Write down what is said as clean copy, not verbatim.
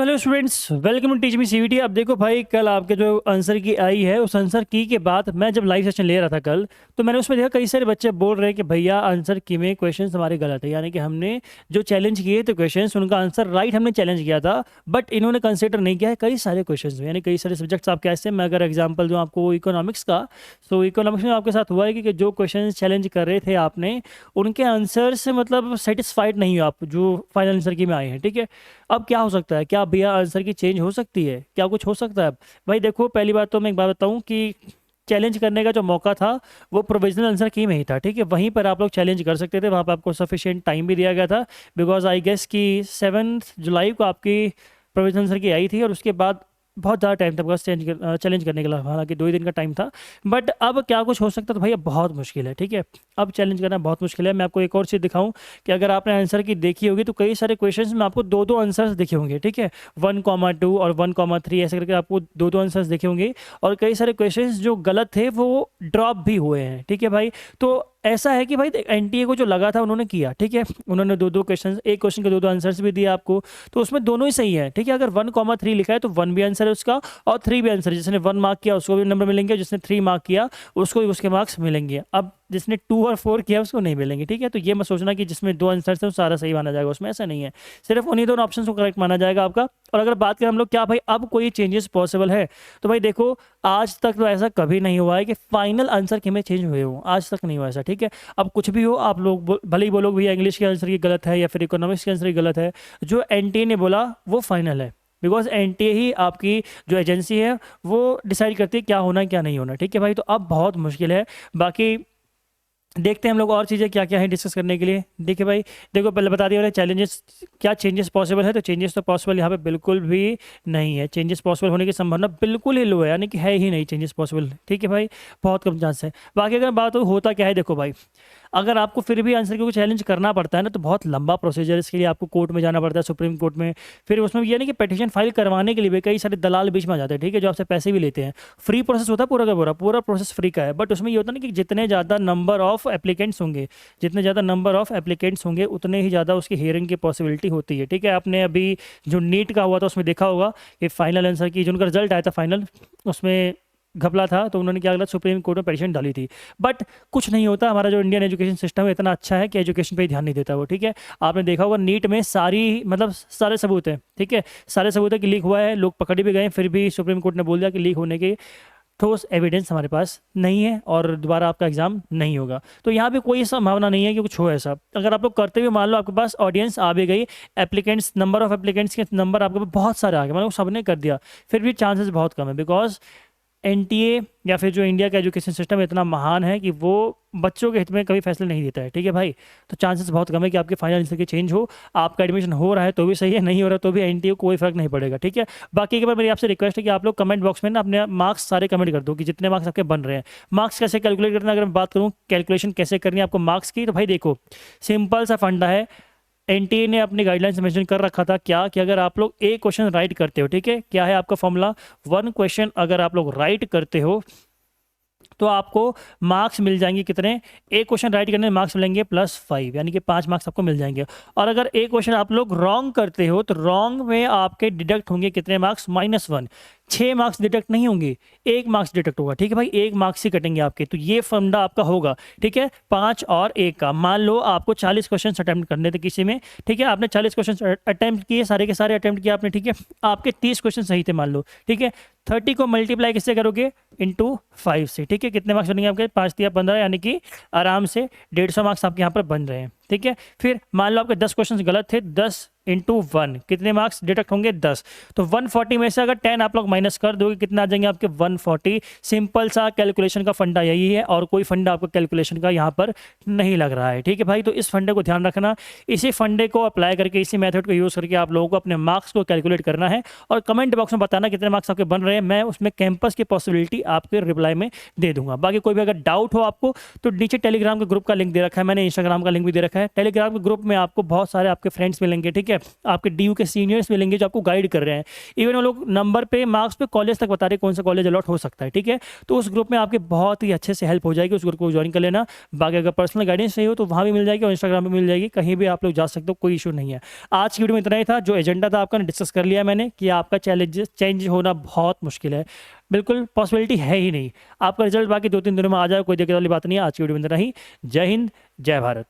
Hello students, welcome to teach me CVT. अब देखो भाई, कल आपके जो आंसर की आई है उस आंसर की के बाद मैं जब लाइव सेशन ले रहा था कल, तो मैंने उसमें देखा कई सारे बच्चे बोल रहे हैं कि भैया आंसर की में क्वेश्चंस हमारे गलत है। यानी कि हमने जो चैलेंज किए थे क्वेश्चंस, उनका आंसर राइट हमने चैलेंज किया था, बट इन्होंने कंसिडर नहीं किया है कई सारे क्वेश्चन में। यानी कई सारे सब्जेक्ट्स आपके ऐसे, मैं अगर एग्जाम्पल दूँ आपको इकोनॉमिक्स का, तो इकोनॉमिक्स में आपके साथ हुआ है कि जो क्वेश्चन चैलेंज कर रहे थे आपने, उनके आंसर से मतलब सेटिस्फाइड नहीं हो आप जो फाइनल आंसर की में आए हैं। ठीक है, अब क्या हो सकता है? क्या भैया आंसर की चेंज हो सकती है? क्या कुछ हो सकता है? भाई देखो, पहली बात तो मैं एक बात बताऊं कि चैलेंज करने का जो मौका था वो प्रोविजनल आंसर की में ही था। ठीक है, वहीं पर आप लोग चैलेंज कर सकते थे, वहाँ पर आपको सफिशिएंट टाइम भी दिया गया था। बिकॉज आई गेस कि 7 जुलाई को आपकी प्रोविजनल आंसर की आई थी और उसके बाद बहुत ज़्यादा टाइम था बस चैलेंज करने के लिए, हालांकि 2 ही दिन का टाइम था। बट अब क्या कुछ हो सकता है? तो भैया बहुत मुश्किल है। ठीक है, अब चैलेंज करना बहुत मुश्किल है। मैं आपको एक और चीज़ दिखाऊं कि अगर आपने आंसर की देखी होगी तो कई सारे क्वेश्चंस में आपको 2-2 आंसर्स दिखे होंगे। ठीक है, 1,2 और 1,3 ऐसे करके आपको 2-2 आंसर्स दिखे होंगे, और कई सारे क्वेश्चंस जो गलत थे वो ड्रॉप भी हुए हैं। ठीक है भाई, तो ऐसा है कि भाई एनटीए को जो लगा था उन्होंने किया। ठीक है, उन्होंने 2-2 क्वेश्चन, एक क्वेश्चन के 2-2 आंसर्स भी दिए आपको, तो उसमें दोनों ही सही है। ठीक है, अगर 1,3 लिखा है तो 1 भी आंसर है उसका और 3 भी आंसर है। जिसने 1 मार्क किया उसको भी नंबर मिलेंगे, जिसने 3 मार्क किया उसको भी उसके मार्क्स मिलेंगे। अब जिसने 2 और 4 किया उसको नहीं मिलेंगे। ठीक है, तो ये मत सोचना कि जिसमें 2 आंसर है वो सारा सही माना जाएगा, उसमें ऐसा नहीं है। सिर्फ उन्हीं दोनों ऑप्शन को करेक्ट माना जाएगा आपका। और अगर बात करें हम लोग क्या भाई अब कोई चेंजेस पॉसिबल है, तो भाई देखो, आज तक तो ऐसा कभी नहीं हुआ है कि फाइनल आंसर की में चेंज हुए हो, आज तक नहीं हुआ ऐसा। ठीक है, अब कुछ भी हो, आप लोग भले ही बोलो भैया इंग्लिश के आंसर की गलत है या फिर इकोनॉमिक्स के आंसर की गलत है, जो एनटीए ने बोला वो फाइनल है। बिकॉज एनटीए ही आपकी जो एजेंसी है वो डिसाइड करती है क्या होना है क्या नहीं होना। ठीक है भाई, तो अब बहुत मुश्किल है। बाकी देखते हैं हम लोग और चीज़ें क्या क्या है डिस्कस करने के लिए। देखिए भाई, देखो पहले बता दिया मैंने चैलेंजेस, क्या चेंजेस पॉसिबल है? तो चेंजेस तो पॉसिबल यहाँ पे बिल्कुल भी नहीं है। चेंजेस पॉसिबल होने की संभावना बिल्कुल ही लो है, यानी कि है ही नहीं चेंजेस पॉसिबल। ठीक है भाई, बहुत कम चांस है। बाकी अगर बात हो होता क्या है, देखो भाई, अगर आपको फिर भी आंसर को चैलेंज करना पड़ता है ना, तो बहुत लंबा प्रोसीजर, इसके लिए आपको कोर्ट में जाना पड़ता है, सुप्रीम कोर्ट में। फिर उसमें ये नहीं कि पिटीशन फाइल करवाने के लिए भी कई सारे दलाल बीच में आ जाते हैं। ठीक है, जो आपसे पैसे भी लेते हैं। फ्री प्रोसेस होता है पूरा का पूरा, पूरा प्रोसेस फ्री का है। बट उसमें ये होता है ना कि जितने ज़्यादा नंबर ऑफ एप्लीकेंट्स होंगे, जितने ज़्यादा नंबर ऑफ एप्लीकेंट्स होंगे उतने ही ज़्यादा उसकी हियरिंग की पॉसिबिलिटी होती है। ठीक है, आपने अभी जो नीट का हुआ था उसमें देखा होगा कि फाइनल आंसर की जो उनका रिजल्ट आया था फाइनल, उसमें घपला था, तो उन्होंने क्या किया, सुप्रीम कोर्ट में पिटीशन डाली थी। बट कुछ नहीं होता, हमारा जो इंडियन एजुकेशन सिस्टम है इतना अच्छा है कि एजुकेशन पे ही ध्यान नहीं देता वो। ठीक है, आपने देखा होगा नीट में सारी मतलब सारे सबूत हैं। ठीक है, सारे सबूत है कि लीक हुआ है, लोग पकड़े भी गए, फिर भी सुप्रीम कोर्ट ने बोल दिया कि लीक होने के ठोस एविडेंस हमारे पास नहीं है और दोबारा आपका एग्जाम नहीं होगा। तो यहाँ पे कोई संभावना नहीं है कि कुछ हो ऐसा। अगर आप लोग करते हुए मान लो आपके पास ऑडियंस आ भी गई, एप्लीकेंट्स, नंबर ऑफ एप्लीकेंट्स के नंबर आपके पास बहुत सारे आ गए, मतलब सबने कर दिया, फिर भी चांसेस बहुत कम है। बिकॉज एनटीए या फिर जो इंडिया का एजुकेशन सिस्टम इतना महान है कि वो बच्चों के हित में कभी फैसले नहीं देता है। ठीक है भाई, तो चांसेस बहुत कम है कि आपके फाइनल आंसर की चेंज हो। आपका एडमिशन हो रहा है तो भी सही है, नहीं हो रहा है तो भी एनटीए को कोई फर्क नहीं पड़ेगा। ठीक है, बाकी एक बार मेरी आपसे रिक्वेस्ट है कि आप लोग कमेंट बॉक्स में ना अपने मार्क्स सारे कमेंट कर दो कि जितने मार्क्स आपके बन रहे हैं। मार्क्स कैसे कैलकुलेट करना, अगर मैं बात करूँ कैलकुलेशन कैसे करनी है आपको मार्क्स की, तो भाई देखो सिंपल सा फंडा है। एनटीए ने अपनी गाइडलाइंस मेंशन कर रखा था क्या, कि अगर आप लोग एक क्वेश्चन राइट करते हो, ठीक है, क्या है आपका फॉर्मूला, 1 क्वेश्चन अगर आप लोग राइट करते हो तो आपको मार्क्स मिल जाएंगे कितने, एक क्वेश्चन राइट करने में मार्क्स मिलेंगे +5, यानी कि 5 मार्क्स आपको मिल जाएंगे। और अगर एक क्वेश्चन आप लोग रॉन्ग करते हो तो रॉन्ग में आपके डिडक्ट होंगे कितने मार्क्स, -1। 6 मार्क्स डिडक्ट नहीं होंगे, 1 मार्क्स डिडक्ट होगा। ठीक है भाई, 1 मार्क्स ही कटेंगे आपके। तो ये फंडा आपका होगा। ठीक है, 5 और 1 का, मान लो आपको 40 क्वेश्चन अटेम्प्ट करने थे किसी में। ठीक है, आपने 40 क्वेश्चन अटेम्प्ट किए, सारे के सारे अटेम्प्ट किए आपने। ठीक है, आपके 30 क्वेश्चन सही थे मान लो। ठीक है, 30 को मल्टीप्लाई किससे करोगे, × 5 से। ठीक है, कितने मार्क्स बनेंगे आपके, 5×3 = 15, यानी कि आराम से 150 मार्क्स आपके यहाँ पर बन रहे हैं। ठीक है, फिर मान लो आपके 10 क्वेश्चन गलत थे, 10 × 1 कितने मार्क्स डिडक्ट होंगे, 10। तो 140 में से अगर 10 आप लोग माइनस कर दोगे, कितना आ जाएंगे आपके, 140। सिंपल सा कैलकुलेशन का फंडा यही है, और कोई फंडा आपको कैलकुलेशन का यहाँ पर नहीं लग रहा है। ठीक है भाई, तो इस फंडे को ध्यान रखना, इसी फंडे को अप्लाई करके, इसी मेथड को यूज़ करके आप लोगों को अपने मार्क्स को कैलकुलेट करना है। और कमेंट बॉक्स में बताना कितने मार्क्स आपके बन रहे हैं, मैं उसमें कैंपस की पॉसिबिलिटी आपके रिप्लाई में दे दूंगा। बाकी कोई भी अगर डाउट हो आपको तो नीचे टेलीग्राम के ग्रुप का लिंक दे रखा है मैंने, इंस्टाग्राम का लिंक भी दे रखा है। रखा है। टेलीग्राम के ग्रुप में आपको बहुत सारे आपके फ्रेंड्स मिलेंगे, ठीक है, आपके डीयू के सीनियर्स मिलेंगे जो आपको गाइड कर रहे हैं। इवन वो लोग नंबर पे, मार्क्स पे, कॉलेज तक बता रहे हैं कौन सा कॉलेज अलॉट हो सकता है, ठीक है। तो उस ग्रुप में आपके बहुत ही अच्छे से हेल्प हो जाएगी, उस ग्रुप को ज्वाइन कर लेना। बाकी अगर पर्सनल गाइडेंस चाहिए हो तो वहाँ भी मिल जाएगी और इंस्टाग्राम पर मिल जाएगी, कहीं भी आप लोग जा सकते हो, कोई इशू नहीं है। आज की वीडियो में इतना ही था। जो एजेंडा था आपका डिस्कस कर लिया मैंने कि आपका चेंज होना बहुत मुश्किल है, बिल्कुल पॉसिबिलिटी है ही नहीं। आपका रिजल्ट बाकी 2-3 दिनों में आ जाए, कोई दिक्कत वाली बात नहीं है। आज की वीडियो में इतना ही। जय हिंद, जय भारत।